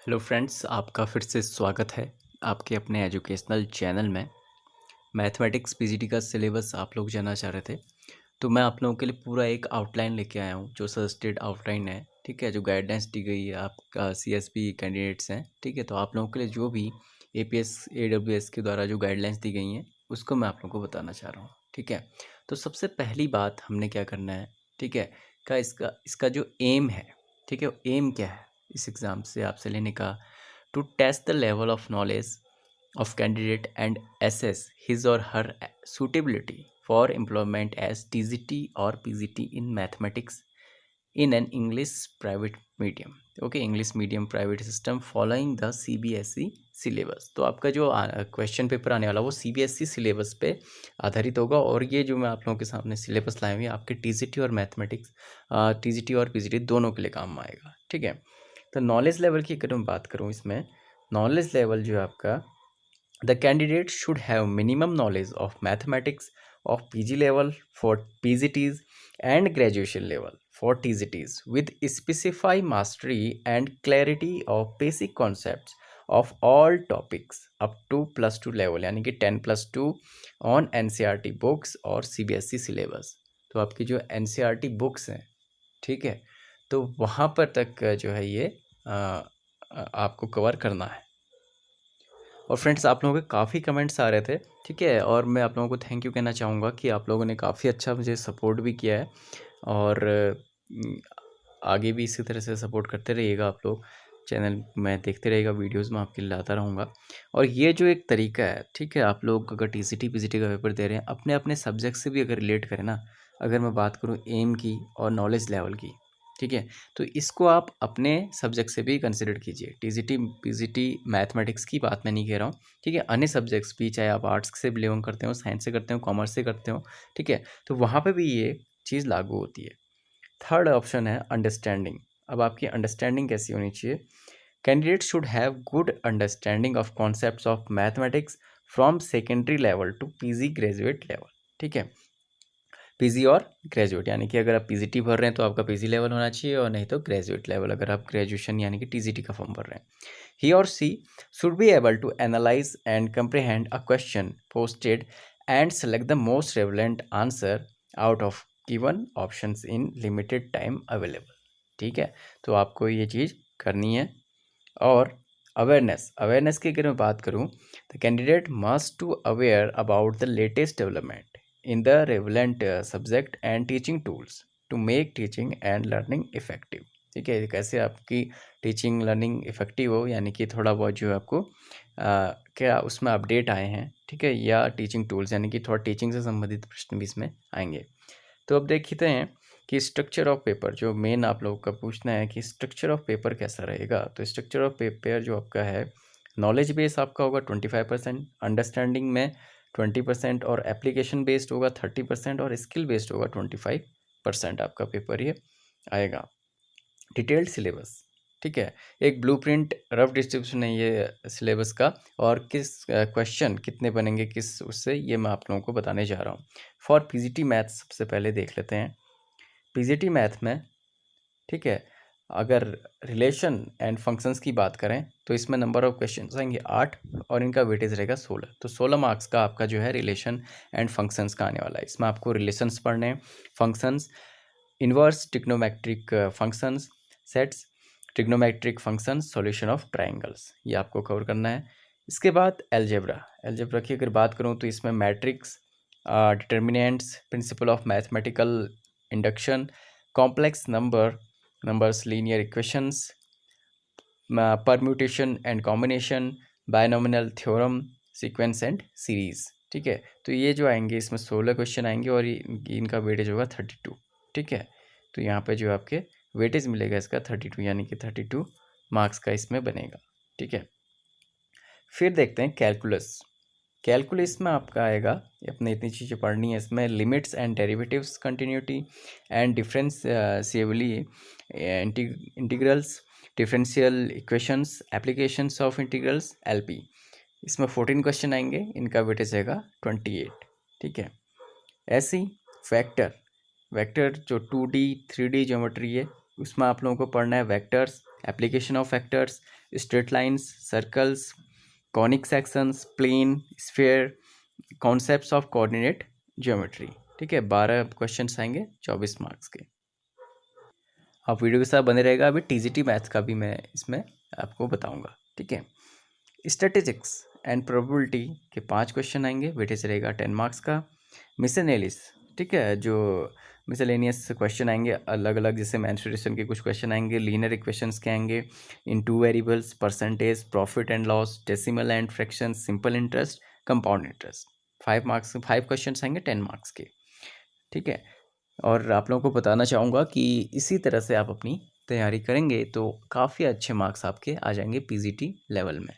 Hello friends, आपका फिर से स्वागत है आपके अपने एजुकेशनल चैनल में। मैथमेटिक्स पीजीटी का सिलेबस आप लोग जानना चाह रहे थे, तो मैं आप लोगों के लिए पूरा एक आउटलाइन लेके आया हूँ जो सजेस्टेड आउटलाइन है। ठीक है, जो गाइडेंस दी गई है आपका सीएसपी कैंडिडेट्स हैं। ठीक है, तो आप लोगों के लिए जो भी एपीएस एडब्ल्यूएस के द्वारा जो गाइडलाइंस दी गई हैं उसको मैं आप लोगों को बताना चाह रहा हूँ। ठीक है, तो सबसे पहली बात हमने क्या करना है, ठीक है, इसका इसका जो एम है, ठीक है, एम क्या है इस एग्ज़ाम से आपसे लेने का, to test the level of knowledge of candidate and assess his or her suitability for employment as TGT or PGT in mathematics in an English private medium. Okay, English medium private system following the CBSE syllabus. तो आपका जो question paper आने वाला वो CBSE syllabus पे आधारित होगा, और ये जो मैं आप लोगों के सामने सिलेबस लाए हुए आपके TGT और मैथमेटिक्स, TGT और PGT दोनों के लिए काम में आएगा। ठीक है, तो नॉलेज लेवल की अगर मैं बात करूँ इसमें, नॉलेज लेवल जो है आपका, the candidate should have minimum knowledge of mathematics of PG level for PGTs and graduation level for TGTs with specified mastery and clarity of basic concepts of all topics up to +2 level, यानी कि 10+2 on NCERT books और CBSE syllabus। तो आपकी जो NCERT books हैं, ठीक है, तो वहाँ पर तक जो है ये आपको कवर करना है। और फ्रेंड्स, आप लोगों के काफ़ी कमेंट्स आ रहे थे, ठीक है, और मैं आप लोगों को थैंक यू कहना चाहूँगा कि आप लोगों ने काफ़ी अच्छा मुझे सपोर्ट भी किया है, और आगे भी इसी तरह से सपोर्ट करते रहिएगा। आप लोग चैनल में देखते रहिएगा, वीडियोस मैं आपके लिए लाता रहूँगा। और ये जो एक तरीका है, ठीक है, आप लोग अगर TCT PGT का पेपर दे रहे हैं, अपने अपने सब्जेक्ट से भी अगर रिलेट करें ना, अगर मैं बात करूँ एम की और नॉलेज लेवल की, ठीक है, तो इसको आप अपने सब्जेक्ट से भी कंसिडर कीजिए। TCT PGT मैथमेटिक्स की बात मैं नहीं कह रहा हूँ, ठीक है, अन्य सब्जेक्ट्स भी, चाहे आप आर्ट्स से बिलोंग करते हो, साइंस से करते हो, कॉमर्स से करते हो, ठीक है, तो वहाँ पे भी ये चीज़ लागू होती है। थर्ड ऑप्शन है अंडरस्टैंडिंग। अब आपकी अंडरस्टैंडिंग कैसी होनी चाहिए? Candidate should have good understanding of concepts of mathematics from secondary level to PG graduate level. ठीक है, PG और ग्रेजुएट, यानी कि अगर आप PGT भर रहे हैं तो आपका PG लेवल होना चाहिए, और नहीं तो ग्रेजुएट लेवल अगर आप ग्रेजुएशन यानी कि TGT का फॉर्म भर रहे हैं। He or she should be able to analyze and comprehend a question posted and select the most relevant answer out of given options in limited time available। ठीक है, तो आपको ये चीज़ करनी है। और अवेयरनेस की अगर मैं बात करूँ, the candidate must to aware about the latest development in the relevant subject and teaching tools to make teaching and learning effective. ठीक है, कैसे आपकी टीचिंग लर्निंग इफेक्टिव हो, यानी कि थोड़ा बहुत जो है आपको क्या उसमें अपडेट आए हैं, ठीक है, या टीचिंग टूल्स, यानी कि थोड़ा टीचिंग से संबंधित प्रश्न भी इसमें आएंगे। तो अब देखते हैं कि स्ट्रक्चर ऑफ पेपर, जो मेन आप लोगों का पूछना है कि स्ट्रक्चर ऑफ पेपर कैसा रहेगा, तो स्ट्रक्चर ऑफ पेपर जो आपका है, नॉलेज बेस आपका होगा 25%, अंडरस्टैंडिंग में 20%, और एप्लीकेशन बेस्ड होगा 30%, और स्किल बेस्ड होगा 25% आपका पेपर ये आएगा। डिटेल्ड सिलेबस, ठीक है, एक ब्लूप्रिंट रफ डिस्ट्रीब्यूशन है ये सिलेबस का, और किस क्वेश्चन कितने बनेंगे किस उससे, ये मैं आप लोगों को बताने जा रहा हूँ। फॉर PGT मैथ सबसे पहले देख लेते हैं। PGT मैथ में, ठीक है, अगर रिलेशन एंड फंक्शंस की बात करें तो इसमें नंबर ऑफ क्वेश्चन आएंगे 8, और इनका वेटेज रहेगा 16। तो 16 मार्क्स का आपका जो है रिलेशन एंड फंक्शंस का आने वाला है। इसमें आपको रिलेशंस पढ़ने हैं, functions, inverse trigonometric functions, sets, trigonometric functions, solution of triangles, ये आपको कवर करना है। इसके बाद एल्जेब्रा की अगर बात करूँ तो इसमें matrix, determinants, principle of mathematical induction, complex numbers, linear equations, permutation and combination, binomial theorem, sequence and series. ठीक है, तो ये जो आएंगे इसमें 16 क्वेश्चन आएंगे, और इनका वेटेज होगा 32। ठीक है, तो यहाँ पे जो आपके वेटेज मिलेगा इसका 32, यानी कि 32 मार्क्स का इसमें बनेगा। ठीक है, फिर देखते हैं कैलकुलस में आपका आएगा, अपने इतनी चीज़ें पढ़नी है इसमें, limits and derivatives, continuity and differentiably, integrals, differential equations, applications of integrals, LP। इसमें 14 क्वेश्चन आएंगे, इनका वेटेज रहेगा 28। ठीक है, ऐसे ही वेक्टर जो 2D 3D ज्योमेट्री है, उसमें आप लोगों को पढ़ना है vectors, application of vectors, straight lines, circles, conic sections, plane, sphere, concepts of coordinate geometry. ठीक है, 12 क्वेश्चंस आएंगे 24 मार्क्स के। आप वीडियो के साथ बने रहेगा। अभी टीजीटी मैथ्स का भी मैं इसमें आपको बताऊंगा। ठीक है, स्टैटिस्टिक्स एंड प्रोबेबिलिटी के 5 क्वेश्चन आएंगे, वेटेज रहेगा 10 मार्क्स का। मिसलेनियस, ठीक है, जो मिसलेनियस क्वेश्चन आएंगे अलग अलग, जैसे मेंस्ट्रुएशन के कुछ क्वेश्चन आएंगे, लीनियर इक्वेशंस के आएंगे, इन 2 variables, percentage, profit and loss, decimal and fraction, simple interest, compound interest. 5 marks, 5 question आएंगे 10 मार्क्स के। ठीक है, और आप लोगों को बताना चाहूँगा कि इसी तरह से आप अपनी तैयारी करेंगे तो काफ़ी अच्छे मार्क्स आपके आ जाएंगे पीजीटी लेवल में।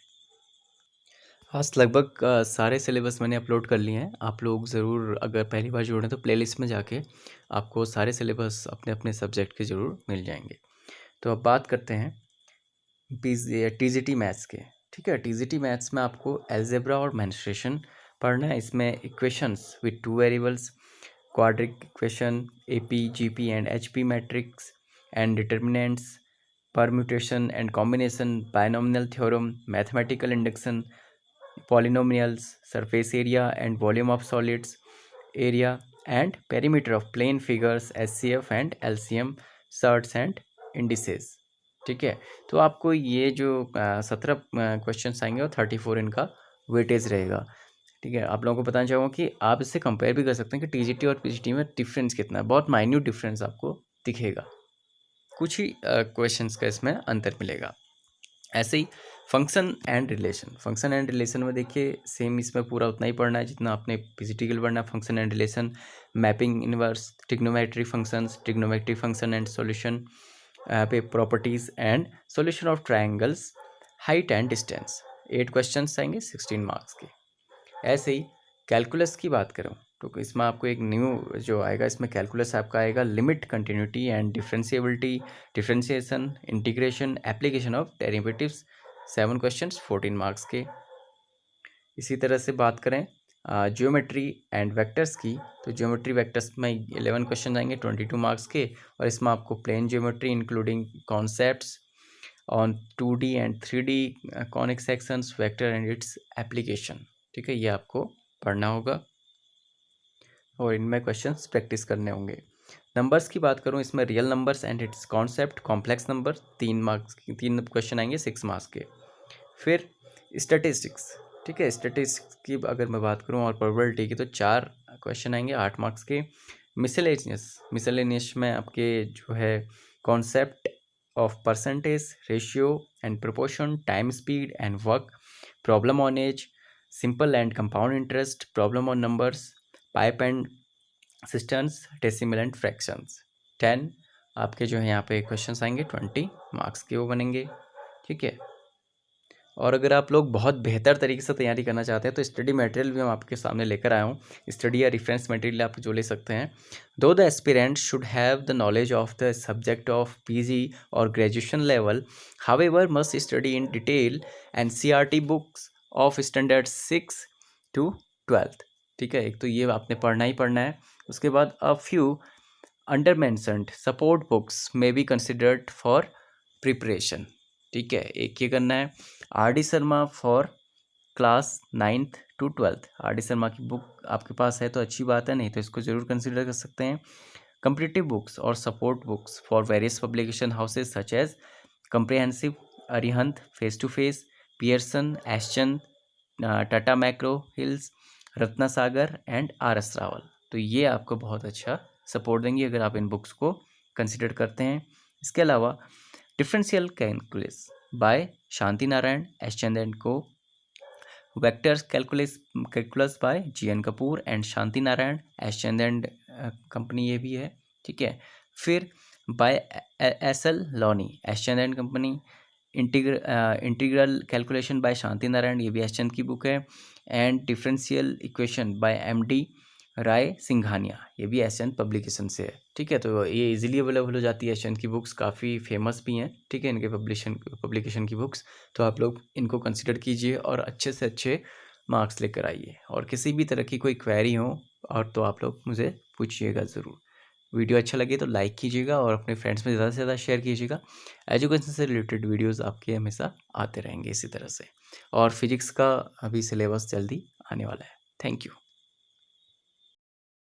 आज लगभग सारे सिलेबस मैंने अपलोड कर लिए हैं। आप लोग ज़रूर, अगर पहली बार जुड़े तो प्लेलिस्ट में जाके आपको सारे सिलेबस अपने अपने सब्जेक्ट के ज़रूर मिल जाएंगे। तो अब बात करते हैं टीजीटी मैथ्स के। ठीक है, टीजीटी मैथ्स में आपको अलजेब्रा और मेंस्ट्रुएशन पढ़ना है। इसमें equations with 2 variables, quadric equation, AP, GP and HP matrix and determinants, permutation and combination, binomial theorem, mathematical induction, polynomials, surface area and volume of solids, area and perimeter of plane figures, SCF and LCM, shirts and indices. ठीक है, तो आपको ये जो 17 question आएंगे और 34 इनका weightage रहेगा। ठीक है, आप लोगों को बताना चाहूँगा कि आप इससे कंपेयर भी कर सकते हैं कि टीजीटी और पीजीटी में डिफरेंस कितना है। बहुत माइन्यूट डिफरेंस आपको दिखेगा, कुछ ही क्वेश्चंस का इसमें अंतर मिलेगा। ऐसे ही फंक्शन एंड रिलेशन में देखिए सेम इसमें पूरा उतना ही पढ़ना है जितना आपने पीजीटी के लिए पढ़ना है। Function and relation, mapping inverse, trigonometric function and solution पे, properties and solution of triangles, height and distance. 8 question आएंगे 16 मार्क्स के। ऐसे ही कैलकुलस की बात करूँ तो इसमें आपको एक न्यू जो आएगा, इसमें कैलकुलस आपका आएगा limit, continuity and differentiability, differentiation, integration, application of derivatives. 7 questions 14 marks के। इसी तरह से बात करें ज्योमेट्री एंड वेक्टर्स की, तो ज्योमेट्री वेक्टर्स में 11 क्वेश्चन आएंगे 22 मार्क्स के, और इसमें आपको plane geometry including concepts on 2D and 3D conic sections, vector and its application. ठीक है, ये आपको पढ़ना होगा और इनमें क्वेश्चंस प्रैक्टिस करने होंगे। नंबर्स की बात करूं, इसमें real numbers and it's concept, complex number, 3 question आएंगे 6 मार्क्स के। फिर स्टैटिस्टिक्स, ठीक है, स्टैटिस्टिक्स की अगर मैं बात करूं और प्रोबेबिलिटी की तो 4 क्वेश्चन आएंगे 8 मार्क्स के। मिसलेनियस में आपके जो है concept of percentage, ratio and proportion, time, speed and work, problem on age, simple and compound interest, problem on numbers, pipe and cisterns, decimal and fractions. 10 आपके जो है यहाँ पे क्वेश्चंस आएंगे 20 मार्क्स के वो बनेंगे। ठीक है, और अगर आप लोग बहुत बेहतर तरीके से तैयारी करना चाहते हैं तो स्टडी मटेरियल भी हम आपके सामने लेकर आया हूँ। स्टडी या रेफरेंस मटेरियल आप जो ले सकते हैं। Though the aspirant should have the knowledge of the subject of PG और graduation level, however must study in detail NCERT books of standard 6 to 12। ठीक है, एक तो ये आपने पढ़ना ही पढ़ना है। उसके बाद a few under mentioned support books may be considered for preparation. ठीक है, एक ये करना है। R D Sharma for class 9th to 12th, R D Sharma की बुक आपके पास है तो अच्छी बात है, नहीं तो इसको ज़रूर कंसिडर कर सकते हैं। कंपिटिटिव बुक्स और support books for various publication houses such as comprehensive, Arihant, face to face, Pearson, S Chand, Tata McGraw Hills, Ratna Sagar and R S Rawal. तो ये आपको बहुत अच्छा सपोर्ट देंगी अगर आप इन बुक्स को कंसिडर करते हैं। इसके अलावा differential calculus by Shanti Narayan, S Chand and co, vectors calculus by GN Kapoor and Shanti Narayan, S Chand and company ये भी है। ठीक है, फिर by SL Loney, S Chand and company, integral calculation by Shanti Narayan, ये भी एश्चंद की बुक है। And differential equation by MD Rai Singhania, ये भी एश्चंद पब्लिकेशन से है। ठीक है, तो ये इजीली अवेलेबल हो जाती है। एश्चंद की बुक्स काफ़ी फेमस भी हैं। ठीक है, इनके पब्लिकेशन की बुक्स, तो आप लोग इनको कंसिडर कीजिए और अच्छे से अच्छे मार्क्स लेकर आइए। और किसी भी तरह की कोई क्वेरी हो और तो आप लोग मुझे पूछिएगा ज़रूर। वीडियो अच्छा लगे तो लाइक कीजिएगा और अपने फ्रेंड्स में ज़्यादा से ज़्यादा शेयर कीजिएगा। एजुकेशन से रिलेटेड वीडियोज़ आपके हमेशा आते रहेंगे इसी तरह से। और फिजिक्स का अभी सिलेबस जल्दी आने वाला है। Thank you.